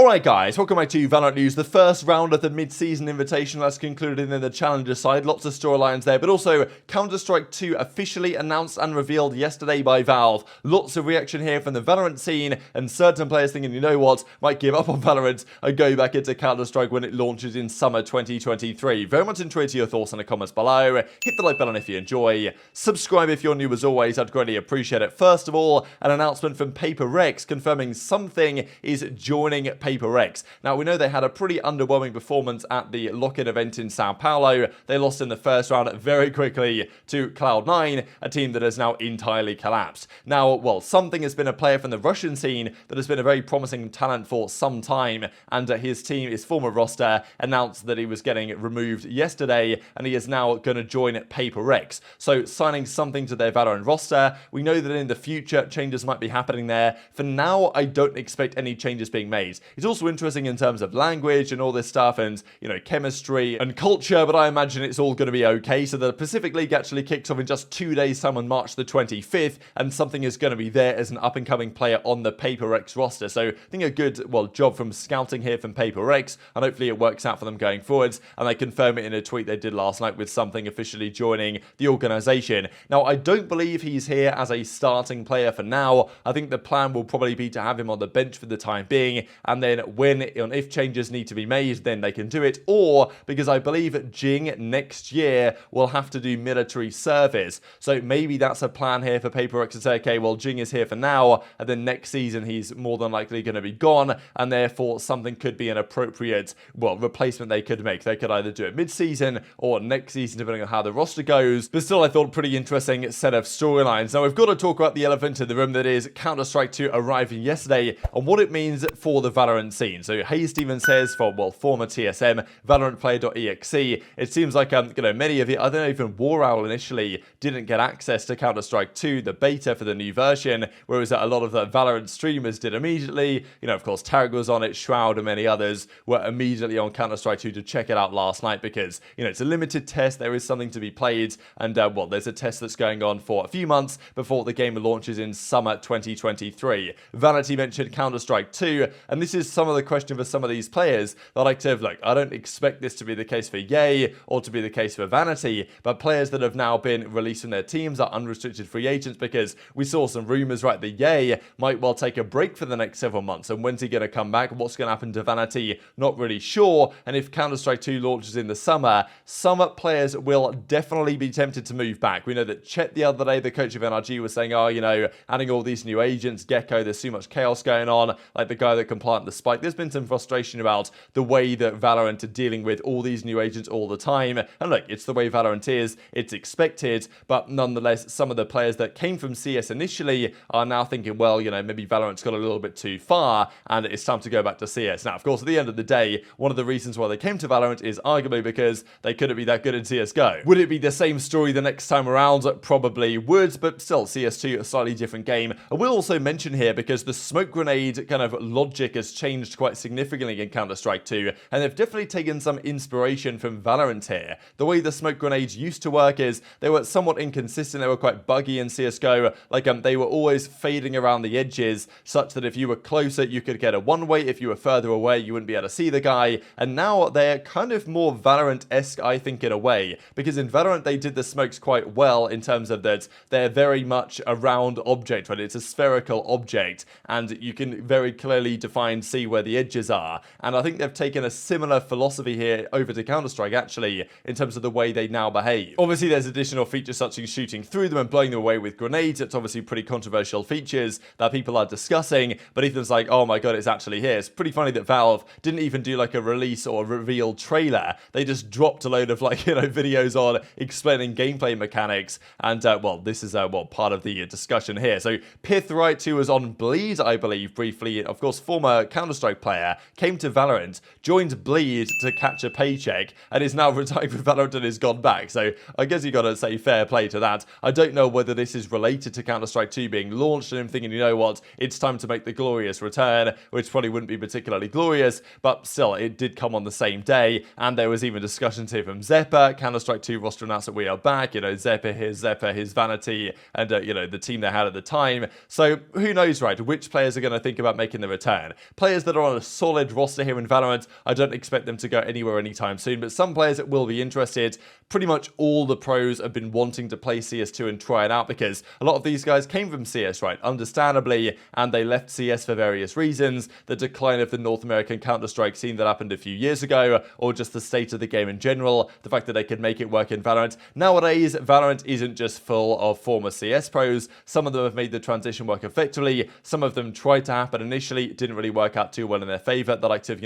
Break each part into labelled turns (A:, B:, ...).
A: Alright guys, welcome back to Valorant News. The first round of the mid-season invitation that's concluded in the Challenger side. Lots of storylines there, but also Counter-Strike 2 officially announced and revealed yesterday by Valve. Lots of reaction here from the Valorant scene, and certain players thinking, you know what, might give up on Valorant and go back into Counter-Strike when it launches in summer 2023. Very much intrigued to your thoughts in the comments below. Hit the like button if you enjoy. Subscribe if you're new as always, I'd greatly appreciate it. First of all, an announcement from PaperX confirming something is joining PaperX. Now, we know they had a pretty underwhelming performance at the lock-in event in Sao Paulo. They lost in the first round very quickly to Cloud9, a team that has now entirely collapsed. Now, well, something has been a player from the Russian scene that has been a very promising talent for some time, and his team, his former roster, announced that he was getting removed yesterday, and he is now going to join PaperX. So, signing something to their Valorant roster. We know that in the future, changes might be happening there. For now, I don't expect any changes being made. It's also interesting in terms of language and all this stuff and, you know, chemistry and culture, but I imagine it's all going to be okay. So the Pacific League actually kicks off in just 2 days' time on March the 25th, and something is going to be there as an up-and-coming player on the PaperX roster. So I think a good, well, job from scouting here from PaperX, and hopefully it works out for them going forwards, and they confirm it in a tweet they did last night with something officially joining the organization. Now, I don't believe he's here as a starting player for now. I think the plan will probably be to have him on the bench for the time being, and then when and if changes need to be made, then they can do it. Or because I believe GenG next year will have to do military service, so maybe that's a plan here for PaperX to say, okay, well, GenG is here for now, and then next season he's more than likely going to be gone, and therefore something could be an appropriate, well, replacement they could make. They could either do it mid-season or next season, depending on how the roster goes. But still, I thought pretty interesting set of storylines. Now, we've got to talk about the elephant in the room that is Counter-Strike 2 arriving yesterday and what it means for the Valorant scene. So Hey Steven says, for, well, former TSM, valorantplayer.exe, it seems like, you know, many of you, I don't know, even WarOwl initially didn't get access to Counter-Strike 2, the beta for the new version, whereas a lot of the Valorant streamers did immediately. You know, of course, Tarek was on it, Shroud and many others were immediately on Counter-Strike 2 to check it out last night because, you know, it's a limited test, there is something to be played, and, well, there's a test that's going on for a few months before the game launches in summer 2023. Vanity mentioned Counter-Strike 2, and this is some of the question for some of these players that like to have, like, I don't expect this to be the case for Ye or to be the case for Vanity, but players that have now been released from their teams are unrestricted free agents, because we saw some rumors, right, that Ye might well take a break for the next several months, and when's he going to come back? What's going to happen to Vanity? Not really sure. And if Counter-Strike 2 launches in the summer, some players will definitely be tempted to move back. We know that Chet the other day, the coach of NRG, was saying, oh, you know, adding all these new agents, Gecko, there's too much chaos going on, like the guy that can plant the spike. There's been some frustration about the way that Valorant are dealing with all these new agents all the time. And look, it's the way Valorant is, it's expected, but nonetheless, some of the players that came from CS initially are now thinking, well, you know, maybe Valorant's got a little bit too far and it's time to go back to CS. Now, of course, at the end of the day, one of the reasons why they came to Valorant is arguably because they couldn't be that good in CSGO. Would it be the same story the next time around? Probably would, but still, CS2, a slightly different game. I will also mention here, because the smoke grenade kind of logic has changed quite significantly in Counter-Strike 2, and they've definitely taken some inspiration from Valorant here. The way the smoke grenades used to work is they were somewhat inconsistent, they were quite buggy in CSGO, like they were always fading around the edges, such that if you were closer, you could get a one-way, if you were further away, you wouldn't be able to see the guy, and now they're kind of more Valorant-esque, I think, in a way, because in Valorant they did the smokes quite well in terms of that they're very much a round object, right? It's a spherical object, and you can very clearly see where the edges are, and I think they've taken a similar philosophy here over to Counter-Strike, actually, in terms of the way they now behave. Obviously, there's additional features such as shooting through them and blowing them away with grenades. It's obviously pretty controversial features that people are discussing, but Ethan's like, oh my god, it's actually here. It's pretty funny that Valve didn't even do like a release or a reveal trailer. They just dropped a load of, like, you know, videos on explaining gameplay mechanics, and well, this is well, part of the discussion here. So Pith, right, who was on Bleed, I believe, briefly, of course, former Counter-Strike player, came to Valorant, joined Bleed to catch a paycheck, and is now retired from Valorant and has gone back. So I guess you got to say fair play to that. I don't know whether this is related to Counter-Strike 2 being launched and him thinking, you know what, it's time to make the glorious return, which probably wouldn't be particularly glorious, but still, it did come on the same day, and there was even discussions here from zyppan. Counter-Strike 2 roster announced that we are back, you know, zyppan, his Vanity, and, you know, the team they had at the time. So who knows, right, which players are going to think about making the return. Players players that are on a solid roster here in Valorant. I don't expect them to go anywhere anytime soon, but some players that will be interested. Pretty much all the pros have been wanting to play CS2 and try it out because a lot of these guys came from CS, right? Understandably, and they left CS for various reasons. The decline of the North American Counter-Strike scene that happened a few years ago, or just the state of the game in general, the fact that they could make it work in Valorant. Nowadays, Valorant isn't just full of former CS pros. Some of them have made the transition work effectively. Some of them tried to happen initially, didn't really work out too well in their favor. The likes of,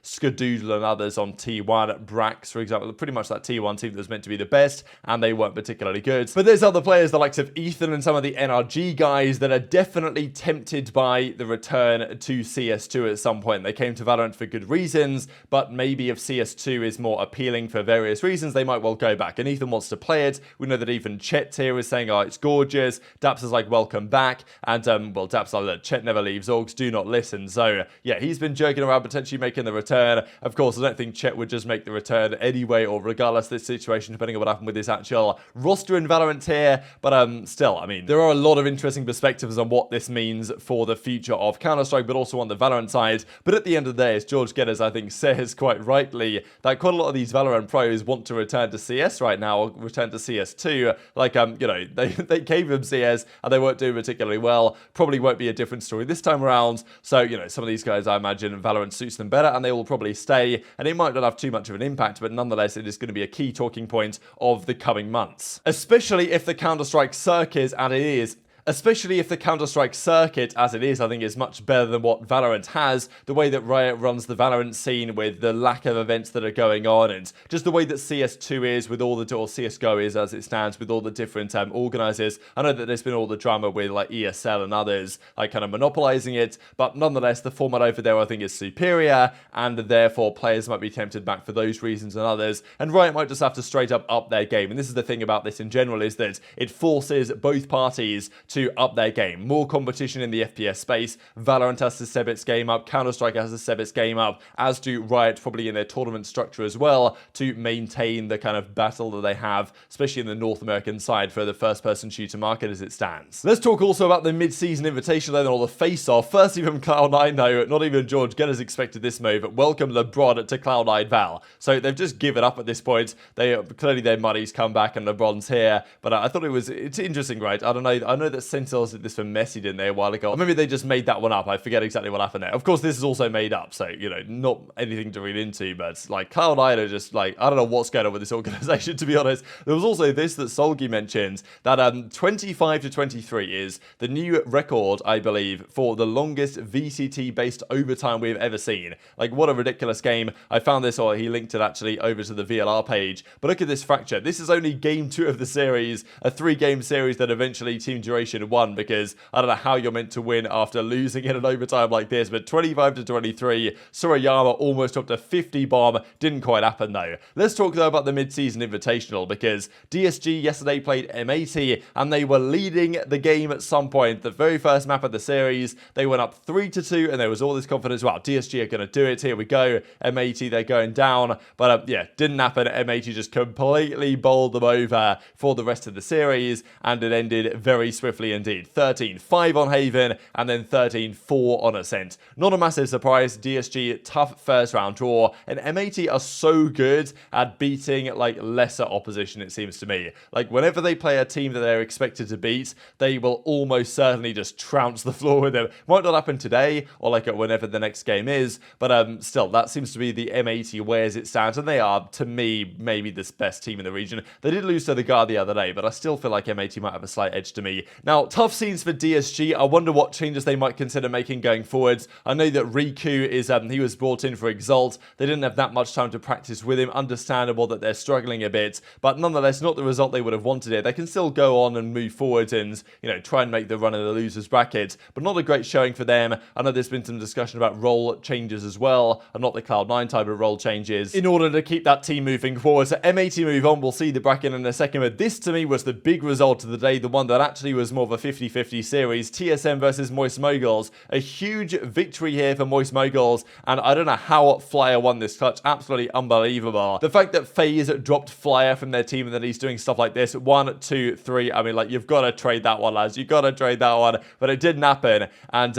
A: Skadoodle and others on T1, Brax, for example, pretty much that T1 team that was meant to be the best, and they weren't particularly good. But there's other players, the likes of Ethan and some of the NRG guys, that are definitely tempted by the return to CS2 at some point. They came to Valorant for good reasons, but maybe if CS2 is more appealing for various reasons, they might well go back. And Ethan wants to play it. We know that even Chet here is saying, oh, it's gorgeous. Daps is like, welcome back. And, well, Daps like, look, Chet never leaves, orgs do not listen. So, yeah, he's been joking around potentially making the return. Of course, I don't think Chet would just make the return anyway, or regardless of this situation, depending on what happened with his actual roster in Valorant here. But still, I mean, there are a lot of interesting perspectives on what this means for the future of Counter-Strike, but also on the Valorant side. But at the end of the day, as George Geddes, I think, says quite rightly, that quite a lot of these Valorant pros want to return to CS right now, or return to CS2. Like, they came from CS, and they weren't doing particularly well. Probably won't be a different story this time around. So, some of these guys, I imagine, Valorant suits them better, and they will probably stay. And it might not have too much of an impact, but nonetheless, it is going to be a key talking point of the coming months. Especially if the Counter-Strike circuit, and it is, especially if the Counter-Strike circuit, as it is, I think is much better than what Valorant has. The way that Riot runs the Valorant scene with the lack of events that are going on, and just the way that CS2 is with all the, or CSGO is as it stands, with all the different organizers. I know that there's been all the drama with like ESL and others, like kind of monopolizing it, but nonetheless, the format over there I think is superior, and therefore players might be tempted back for those reasons and others, and Riot might just have to straight up their game. And this is the thing about this in general, is that it forces both parties to up their game. More competition in the FPS space. Valorant has to step its game up. Counter-Strike has to step its game up, as do Riot probably in their tournament structure as well, to maintain the kind of battle that they have, especially in the North American side for the first-person shooter market as it stands. Let's talk also about the mid-season invitation then, or the face-off. Firstly from Cloud9 though, not even George Geddes expected this move. Welcome LeBron to Cloud9 Val. So they've just given up at this point. Clearly their money's come back and LeBron's here, but I thought it's interesting, right? I don't know. I know that Sentinels did this for Messi, didn't they, a while ago? Or maybe they just made that one up. I forget exactly what happened there. Of course, this is also made up, so, not anything to read into, but, like, Cloud9 are just, like, I don't know what's going on with this organization, to be honest. There was also this that Solgi mentioned, that 25 to 23 is the new record, I believe, for the longest VCT-based overtime we've ever seen. Like, what a ridiculous game. I found this, or he linked it, actually, over to the VLR page. But look at this fracture. This is only game 2 of the series, a 3-game series that eventually team duration won, because I don't know how you're meant to win after losing in an overtime like this, but 25 to 23, Surayama almost dropped a 50 bomb, didn't quite happen though. Let's talk though about the mid-season invitational, because DSG yesterday played M80, and they were leading the game at some point. The very first map of the series, they went up 3-2, and there was all this confidence, wow, DSG are going to do it, here we go, M80, they're going down, but yeah, didn't happen. M80 just completely bowled them over for the rest of the series, and it ended very swiftly indeed. 13-5 on Haven, and then 13-4 on Ascent. Not a massive surprise. DSG, tough first round draw, and M80 are so good at beating like lesser opposition, it seems to me. Like whenever they play a team that they're expected to beat, they will almost certainly just trounce the floor with them. Might not happen today, or like whenever the next game is, but still, that seems to be the M80 way as it stands, and they are, to me, maybe the best team in the region. They did lose to the Guard the other day, but I still feel like M80 might have a slight edge to me. Now, tough scenes for DSG. I wonder what changes they might consider making going forwards. I know that Riku is, he was brought in for Exalt. They didn't have that much time to practice with him. Understandable that they're struggling a bit, but nonetheless, not the result they would have wanted it. They can still go on and move forward and, try and make the run in the losers bracket, but not a great showing for them. I know there's been some discussion about role changes as well, and not the Cloud9 type of role changes, in order to keep that team moving forward. So M80 move on. We'll see the bracket in a second, but this to me was the big result of the day, the one that actually was more of a 50-50 series. TSM versus Moist Moguls. A huge victory here for Moist Moguls, and I don't know how Flyer won this clutch. Absolutely unbelievable. The fact that FaZe dropped Flyer from their team and that he's doing stuff like this. 1, 2, 3. I mean, like, you've got to trade that one, lads. You've got to trade that one. But it didn't happen. And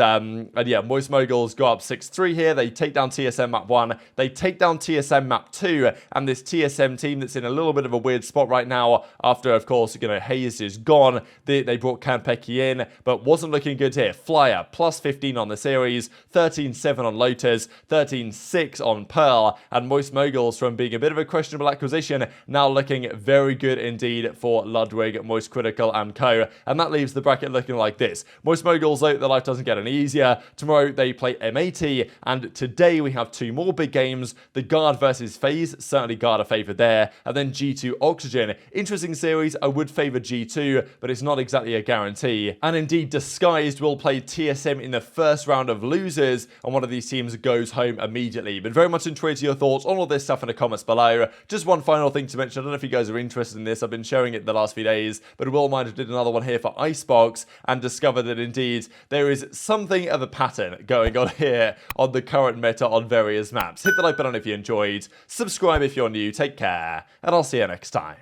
A: yeah, Moist Moguls go up 6-3 here. They take down TSM map 1. They take down TSM map 2. And this TSM team that's in a little bit of a weird spot right now after, of course, you know, Hayes is gone. They brought Kanpeki in, but wasn't looking good here. Flyer, plus 15 on the series, 13-7 on Lotus, 13-6 on Pearl, and Moist Moguls, from being a bit of a questionable acquisition, now looking very good indeed for Ludwig, Moist Critical, and co. And that leaves the bracket looking like this. Moist Moguls, though, their life doesn't get any easier. Tomorrow they play M80, and today we have 2 more big games. The Guard versus FaZe, certainly Guard are favoured there, and then G2 Oxygen. Interesting series. I would favour G2, but it's not exactly a guarantee. And indeed, Disguised will play TSM in the first round of losers, and one of these teams goes home immediately. But very much intrigued to your thoughts on all this stuff in the comments below. Just one final thing to mention. I don't know if you guys are interested in this. I've been sharing it the last few days, but Will Minder did another one here for Icebox and discovered that indeed there is something of a pattern going on here on the current meta on various maps. Hit the like button if you enjoyed. Subscribe if you're new. Take care, and I'll see you next time.